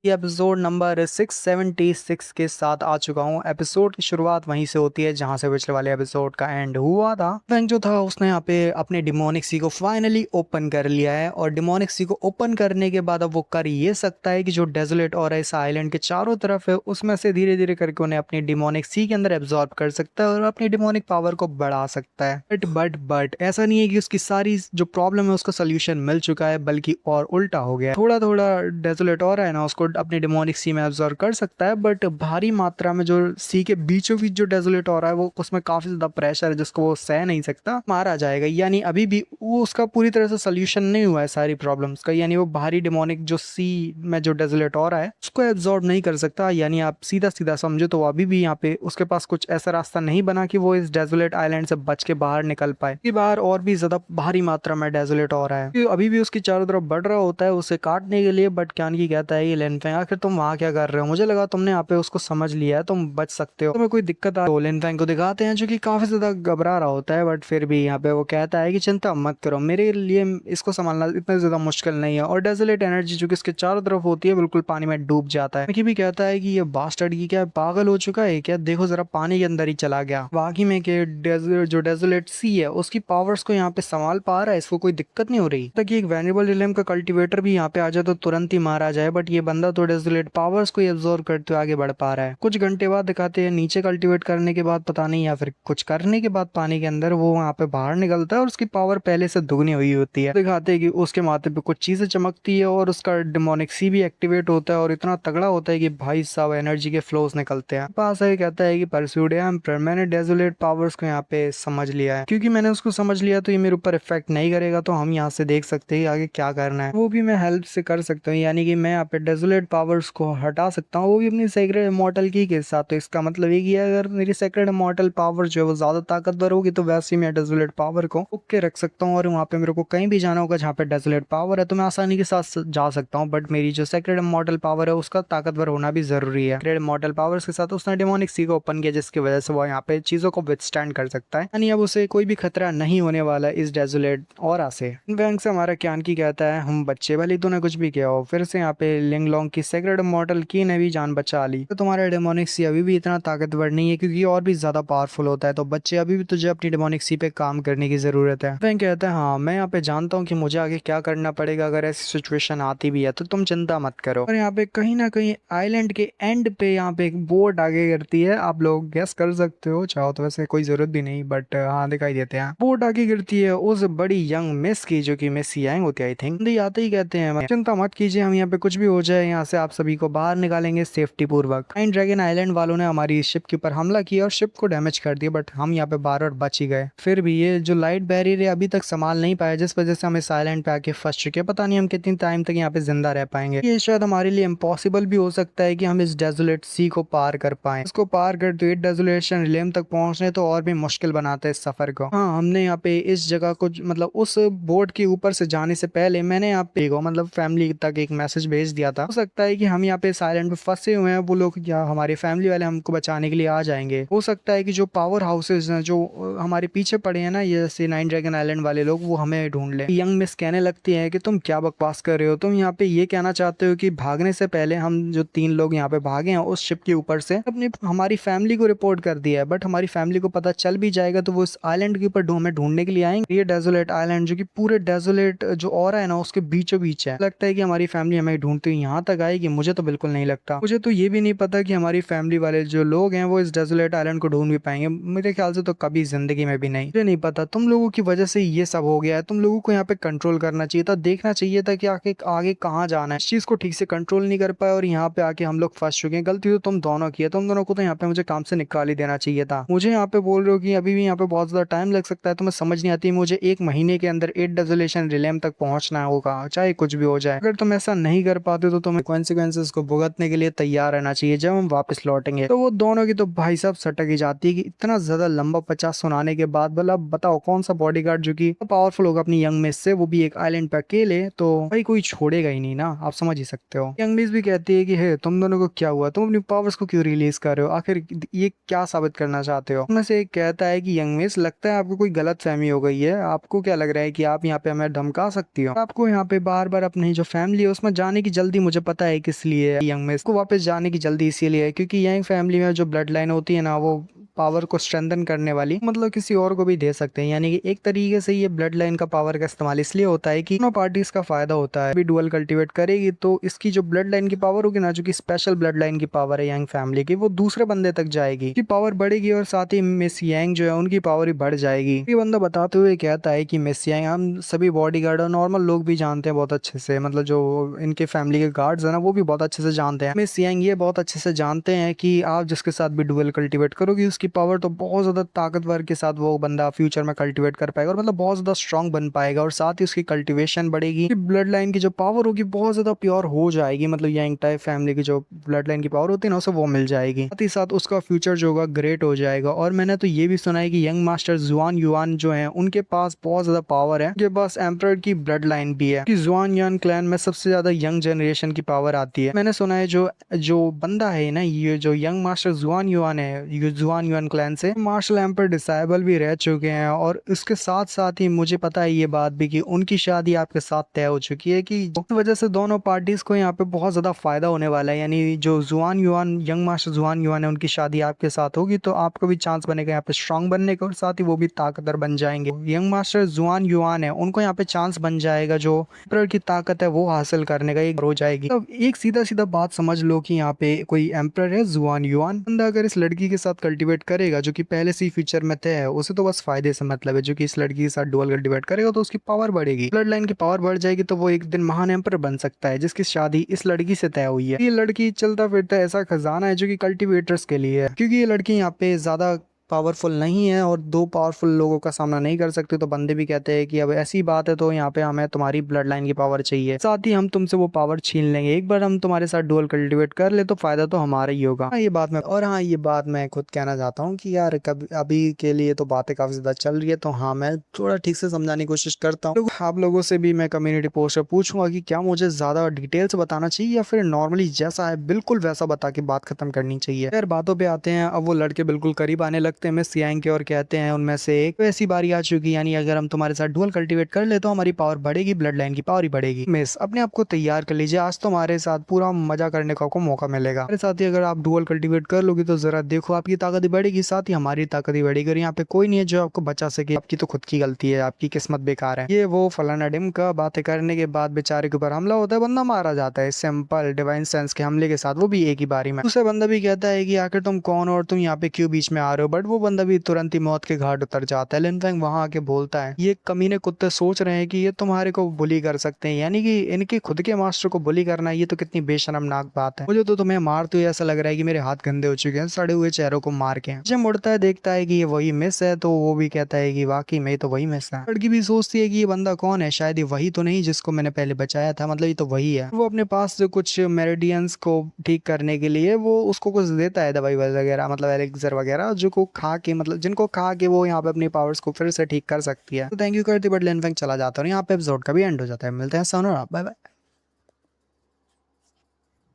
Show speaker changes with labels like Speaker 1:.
Speaker 1: ये episode number 676 के साथ आ चुका हूँ। एपिसोड की शुरुआत वहीं से होती है जहाँ से पिछले वाले एपिसोड का एंड हुआ था। फैंग जो था उसने यहाँ पे अपने डिमोनिक सी को फाइनली ओपन कर लिया है और डिमोनिक सी को ओपन करने के बाद अब वो कर ये सकता है कि जो डेजोलेट और इस आइलैंड के चारों तरफ है उसमें से धीरे धीरे करके उन्हें अपनी डिमोनिक सी के अंदर एब्जॉर्ब कर सकता है और अपनी डिमोनिक पावर को बढ़ा सकता है। बट ऐसा नहीं है कि उसकी सारी जो प्रॉब्लम है उसका सोल्यूशन मिल चुका है, बल्कि और उल्टा हो गया। थोड़ा थोड़ा डेजोलेट और है ना उसको अपने डिमोनिक सी में एब्जॉर्ब कर सकता है, बट भारी मात्रा में जो सी के बीचों बीच जो डेजोलेट हो रहा है वो उसमें काफी ज्यादा प्रेशर है जिसको वो सह नहीं सकता, मारा जाएगा। यानी अभी भी वो उसका पूरी तरह से सोल्यूशन नहीं हुआ है सारी प्रॉब्लम्स का। यानी वो भारी डिमोनिक जो सी में जो डेजोलेट हो रहा है उसको एब्जॉर्ब नहीं कर सकता। यानी आप सीधा सीधा समझो तो अभी भी यहाँ पे उसके पास कुछ ऐसा रास्ता नहीं बना कि वो इस डेजोलेट आइलैंड से बच के बाहर निकल पाए। कि बाहर और भी ज्यादा भारी मात्रा में डेजोलेट हो रहा है कि अभी भी उसकी चारों तरफ बढ़ रहा होता है उसे काटने के लिए। बट क्यानकी कहता है ये लेनफेंग आखिर तुम वहां क्या कर रहे हो, मुझे लगा तुमने यहाँ पे उसको समझ लिया है, तुम बच सकते हो, तुम्हें कोई दिक्कत आ। तो लेनफेंग को दिखाते हैं जो कि काफी ज्यादा घबरा रहा होता है, बट फिर भी यहाँ पे वो कहता है कि चिंता मत करो, मेरे लिए इसको संभालना इतना ज्यादा मुश्किल नहीं है। और डेजोलेट एनर्जी जो कि इसके चारों तरफ होती है बिल्कुल पानी में डूब जाता है। मिकी भी कहता है कि ये बास्टर्ड की क्या पागल हो चुका है क्या, देखो जरा पानी के अंदर ही चला गया। वाकई में के जो डेजोलेट सी है उसकी पावर्स को यहाँ पे संभाल पा रहा है, इसको कोई दिक्कत नहीं हो रही। तक एक वेनेबल रिलेम का कल्टीवेटर भी यहाँ पे आ जाए तो तुरंत ही मारा जाए, बट ये बंदा तो डेजोलेट पावर्स को एब्जॉर्ब करते हुए आगे बढ़ पा रहा है। कुछ घंटे बाद दिखाते हैं नीचे कल्टीवेट करने के बाद पता नहीं या फिर कुछ करने के बाद पानी के अंदर वो वहाँ पे बाहर निकलता है और उसकी पावर पहले से दुगनी हुई होती है। दिखाते हैं कि उसके माथे पे कुछ चीजें चमकती है और उसका डिमोनिक सी भी एक्टिवेट होता है और इतना तगड़ा होता है कि भाई साहब एनर्जी के फ्लोज निकलते हैं। पास है कहता है कि परस्यूड एम्पर, मैंने डेजोलेट पावर्स को यहाँ पे समझ लिया है, क्योंकि मैंने उसको समझ लिया तो ये मेरे ऊपर इफेक्ट नहीं करेगा, तो हम यहाँ से देख सकते हैं आगे क्या करना है। वो भी मैं हेल्प से कर सकता हूँ, यानी कि मैं यहाँ पे डेजोलेट पावर्स को हटा सकता हूँ, वो भी अपनी सेक्रेड इमॉर्टल की के साथ। तो इसका मतलब ये कि अगर मेरी सेक्रेड इमॉर्टल पावर जो है वो ज्यादा ताकतवर होगी तो वैसे ही मैं डेजोलेट पावर को ओके रख सकता हूँ और वहाँ पे मेरे को कहीं भी जाना होगा जहाँ पे डेजोलेट पावर है तो मैं आसानी के साथ जा सकता हूँ। बट मेरी जो सेक्रेड इमॉर्टल पावर है उसका ताकतवर होना भी जरूरी है। सेक्रेड इमॉर्टल पावर्स के साथ उसने डेमोनिक सी को ओपन किया जिसकी वजह से वो यहाँ पे चीजों को विथस्टैंड कर सकता है, यानी अब उसे कोई भी खतरा नहीं होने वाला इस डेजोलेट ऑरा से। बैंक से हमारा क्यान की कहता है हम बच्चे भले तूने कुछ भी किया हो, फिर से यहाँ पे लिंग लोंग की सेक्रेड इमॉर्टल की ने भी जान बचा ली, तो तुम्हारा डेमोनिक सी अभी भी इतना ताकतवर नहीं है क्योंकि और भी ज्यादा पावरफुल होता है, तो बच्चे अभी भी तुझे अपनी डेमोनिक सी पे काम करने की जरूरत है। बैंक कहता है हाँ मैं यहाँ पे जानता हूँ कि मुझे आगे क्या करना पड़ेगा अगर ऐसी सिचुएशन आती भी है, तो तुम चिंता मत करो। और यहाँ पे कहीं ना कहीं आइलैंड के एंड पे यहाँ पे एक बोट आगे गिरती है, आप लोग गेस कर सकते हो चाहो तो, वैसे कोई जरूरत भी नहीं बट हाँ दिखाई देते हैं। बोट आगे गिरती है उस बड़ी यंग मिस की जो कि मिस यांग होती है आई थिंक। आते ही कहते हैं चिंता मत कीजिए, हम यहाँ पे कुछ भी हो जाए यहाँ से आप सभी को बाहर निकालेंगे सेफ्टी पूर्वक। नाइन ड्रैगन आइलैंड वालों ने हमारी शिप के ऊपर हमला किया और शिप को डैमेज कर दिया, बट हम यहाँ पे बाहर और बच ही गए। फिर भी ये जो लाइट बैरियर है अभी तक संभाल नहीं पाया जिस वजह से हम इस आइलैंड पे आके फंस चुके हैं। पता नहीं हम कितनी टाइम तक यहाँ पे जिंदा रह पाएंगे, ये शायद हमारे लिए इम्पॉसिबल भी हो सकता है कि हम इस डेजोलेट सी को पार कर पाए। इसको पार करते हुए डेजोलेशन रिलेम तक पहुंचने तो और भी मुश्किल बनाते हैं इस सफर को। हाँ हमने यहाँ पे इस जगह को मतलब उस बोर्ड के ऊपर से जाने से पहले मैंने यहाँ पे मतलब फैमिली तक एक मैसेज भेज दिया था। हो सकता है कि हम यहाँ पे इस आइलैंड पे फंसे हुए हैं, वो लोग या हमारे फैमिली वाले हमको बचाने के लिए आ जाएंगे। हो सकता है कि जो पावर हाउसेज हैं जो हमारे पीछे पड़े हैं ना, ये जैसे नाइन ड्रैगन आइलैंड वाले लोग, वो हमें ढूंढ ले। यंग मिस कहने लगती है कि तुम क्या बकवास कर रहे हो, तुम यहाँ पे ये कहना चाहते हो कि भागने से पहले हम जो तीन लोग यहाँ पे भागे हैं उस शिप के ऊपर से अपनी हमारी फैमिली को रिपोर्ट कर दिया है, बट हमारी फैमिली को पता चल भी जाएगा तो वो इस आइलैंड के ऊपर हमें ढूंढने के लिए आएंगे। ये डेजोलेट आइलैंड जो कि पूरे डेजोलेट जो ऑरा है ना उसके बीचों बीच है, लगता है कि हमारी फैमिली हमें ढूंढते हुए यहाँ तक आएगी, मुझे तो बिल्कुल नहीं लगता। मुझे तो ये भी नहीं पता कि हमारी फैमिली वाले जो लोग हैं वो इस डेजोलेट आइलैंड को ढूंढ भी पाएंगे, मेरे ख्याल से तो कभी जिंदगी में भी नहीं। मुझे नहीं पता, तुम लोगों की वजह से ये सब हो गया है, तुम लोगों को यहाँ पे कंट्रोल करना चाहिए था, देखना चाहिए था कि आगे आगे कहाँ जाना है। इस चीज को ठीक से कंट्रोल नहीं कर पाए और यहाँ पे आके हम लोग फंस चुके हैं। गलती तो तुम दोनों की है, तुम दोनों को तो यहाँ पे मुझे काम से निकाल ही देना चाहिए था। मुझे यहाँ पे बोल रहे हो कि अभी भी यहाँ पे बहुत ज्यादा टाइम लग सकता है, तो मैं समझ नहीं आती, मुझे एक महीने के अंदर 8 डेजोलेशन रिलेम तक पहुंचना होगा चाहे कुछ भी हो जाए। अगर तुम ऐसा नहीं कर पाते तो तुम्हें कॉन्सिक्वेंसेस को भुगतने के लिए तैयार रहना चाहिए जब हम वापस लौटेंगे। तो वो दोनों की तो भाई साहब सटक ही जाती है कि इतना ज्यादा लंबा 50 सुनाने के बाद भला बताओ कौन सा बॉडीगार्ड जो कि पावरफुल होगा अपनी यंग मिस से, वो भी एक आइलैंड पे अकेले, तो भाई कोई छोड़ेगा ही नहीं ना, आप समझ ही सकते हो। यंग मिस भी कहती है कि हे तुम दोनों को क्या हुआ, तुम अपनी पावर्स को क्यों रिलीज कर रहे हो, आखिर ये क्या साबित करना चाहते हो। उनमें से एक कहता है कि यंग मिस लगता है आपको कोई गलत फहमी हो गई है, आपको क्या लग रहा है कि आप यहाँ पे हमें धमका सकती हो, आपको यहाँ पे बार बार अपनी जो फैमिली है उसमें जाने की जल्दी मुझे पता है किस लिए यंग मिस को वापस जाने की जल्दी इसीलिए है क्योंकि यंग फैमिली में जो ब्लड लाइन होती है ना वो पावर को स्ट्रेंथन करने वाली मतलब किसी और को भी दे सकते हैं। यानी कि एक तरीके से ये ब्लड लाइन का पावर का इस्तेमाल इसलिए होता है कि दोनों पार्टीज का फायदा होता है। भी डुअल कल्टीवेट करेगी तो इसकी जो ब्लड लाइन की पावर होगी ना, जो कि स्पेशल ब्लड लाइन की पावर है यंग फैमिली की, वो दूसरे बंदे तक जाएगी, की पावर बढ़ेगी और साथ ही मिस यंग जो है उनकी पावर ही बढ़ जाएगी। ये बंदा बताते हुए कहता है कि मिस यंग हम सभी बॉडीगार्ड और नॉर्मल लोग भी जानते हैं बहुत अच्छे से, मतलब जो इनके फैमिली के गार्ड्स है ना वो भी बहुत अच्छे से जानते हैं। मिस यंग ये बहुत अच्छे से जानते हैं कि आप जिसके साथ भी डुअल कल्टीवेट करोगी उसकी पावर तो बहुत ज्यादा ताकतवर के साथ वो बंदा फ्यूचर में कल्टीवेट कर पाएगा और मतलब बहुत ज्यादा स्ट्रांग बन पाएगा और साथ ही उसकी कल्टीवेशन बढ़ेगी, ब्लड लाइन की जो पावर होगी बहुत ज्यादा प्योर हो जाएगी, मतलब यंग टाइप फैमिली की जो ब्लड लाइन की पावर होती है ना उसे वो मिल जाएगी। साथ ही साथ उसका फ्यूचर जो होगा ग्रेट हो जाएगा। और मैंने तो ये भी सुना है कि यंग मास्टर जुआन युआन जो है उनके पास बहुत ज्यादा पावर है, उनके पास एम्परर की ब्लड लाइन भी है कि जुआन युआन क्लैन में सबसे ज्यादा यंग जनरेशन की पावर आती है। मैंने सुना है जो जो बंदा है ना, ये जो यंग मास्टर जुआन युआन है, ये जुआन युआन क्लैन से मार्शल एम्पर डिसेबल भी रह चुके हैं। और इसके साथ साथ ही मुझे पता है ये बात भी कि उनकी शादी आपके साथ तय हो चुकी है, कि इस वजह से दोनों पार्टीज को यहाँ पे बहुत ज्यादा फायदा होने वाला है। यानी जो जुआन युआन यंग मास्टर जुआन युआन है उनकी शादी आपके साथ होगी तो आपको भी चांस बनेगा यहाँ पे स्ट्रांग बनने का और साथ ही वो भी ताकतवर बन जाएंगे। यंग मास्टर जुआन युआन है उनको यहाँ पे चांस बन जाएगा जो एम्परर की ताकत है वो हासिल करने का एक हो जाएगी। तो एक सीधा सीधा बात समझ लो कि यहाँ पे कोई एम्परर है जुआन युआन, बंदा अगर इस लड़की के साथ कल्टीवेट करेगा जो कि पहले से ही फ्यूचर में तय है, उसे तो बस फायदे से मतलब है। जो कि इस लड़की के साथ डुअल कल्टीवेट करेगा तो उसकी पावर बढ़ेगी, ब्लड लाइन की पावर बढ़ जाएगी तो वो एक दिन महान एम्पर बन सकता है जिसकी शादी इस लड़की से तय हुई है। ये लड़की चलता फिरता ऐसा खजाना है जो कि कल्टीवेटर्स के लिए है, क्योंकि ये लड़की यहाँ पे ज्यादा पावरफुल नहीं है और दो पावरफुल लोगों का सामना नहीं कर सकते। तो बंदे भी कहते हैं कि अब ऐसी बात है तो यहाँ पे हमें तुम्हारी ब्लड लाइन की पावर चाहिए, साथ ही हम तुमसे वो पावर छीन लेंगे। एक बार हम तुम्हारे साथ डुअल कल्टीवेट कर ले तो फायदा तो हमारा ही होगा। हाँ, ये बात मैं खुद कहना चाहता हूँ कि यार कभी अभी के लिए तो बातें काफी ज्यादा चल रही है, तो हाँ मैं थोड़ा ठीक से समझाने की कोशिश करता हूँ। आप लोगों से भी मैं कम्युनिटी पोस्ट पर पूछूंगा कि क्या मुझे ज्यादा डिटेल से बताना चाहिए या फिर नॉर्मली जैसा है बिल्कुल वैसा बता के बात खत्म करनी चाहिए। यार बातों पे आते हैं, अब वो लड़के बिल्कुल करीब आने लगते हैं मिस यांग के और कहते हैं उनमें से एक, ऐसी बारी आ चुकी, यानी अगर हम तुम्हारे साथ डुअल कल्टीवेट कर ले तो हमारी पावर बढ़ेगी, ब्लड लाइन की पावर ही बढ़ेगी। मिस अपने आप को तैयार कर लीजिए, आज तुम्हारे साथ पूरा मजा करने का आपको मौका मिलेगा। मेरे साथ ही अगर आप डुअल कल्टीवेट कर लोगे तो जरा देखो आपकी ताकत ही बढ़ेगी, साथ ही हमारी ताकत ही बढ़ेगी। और यहाँ पे कोई नहीं है जो आपको बचा सके, आपकी तो खुद की गलती है, आपकी किस्मत बेकार है। ये वो फलाना डिम का बातें करने के बाद बेचारे के ऊपर हमला होता है, बंदा मारा जाता है सिंपल डिवाइन सेंस के हमले के साथ, वो भी एक ही बारी में। दूसरा बंदा भी कहता है कि आखिर तुम कौन हो और तुम यहाँ पे क्यों बीच में आ रहे हो, बट वो बंदा भी तुरंत ही मौत के घाट उतर जाता है। लिन फेंग वहां आके बोलता है ये कमीने कुत्ते सोच रहे हैं कि ये तुम्हारे को बुली कर सकते हैं, यानी कि इनके खुद के मास्टर को बुली करना, ये तो कितनी बेशरमनाक बात है। मुझे तो तुम्हें मारते हुए ऐसा लग रहा है कि मेरे हाथ गंदे हो चुके हैं सड़े हुए चेहरों को मार के। जब मुड़ता है देखता है कि ये वही मिस है तो वो भी कहता है कि वाकई में तो वही मिस है। लड़की भी सोचती है कि ये बंदा कौन है, शायद ये वही तो नहीं जिसको मैंने पहले बचाया था, मतलब ये तो वही है। वो अपने पास से कुछ मेरिडियंस को ठीक करने के लिए वो उसको कुछ देता है दवाई वगैरह, मतलब एलेक्सर वगैरह, जो को खा के मतलब जिनको खा के वो यहाँ पे अपनी पावर्स को फिर से ठीक कर सकती है। तो थैंक यू करती बट लिन फेंग चला जाता है और यहाँ पे एपिसोड का भी एंड हो जाता है। मिलते हैं सोनोरा, बाय बाय।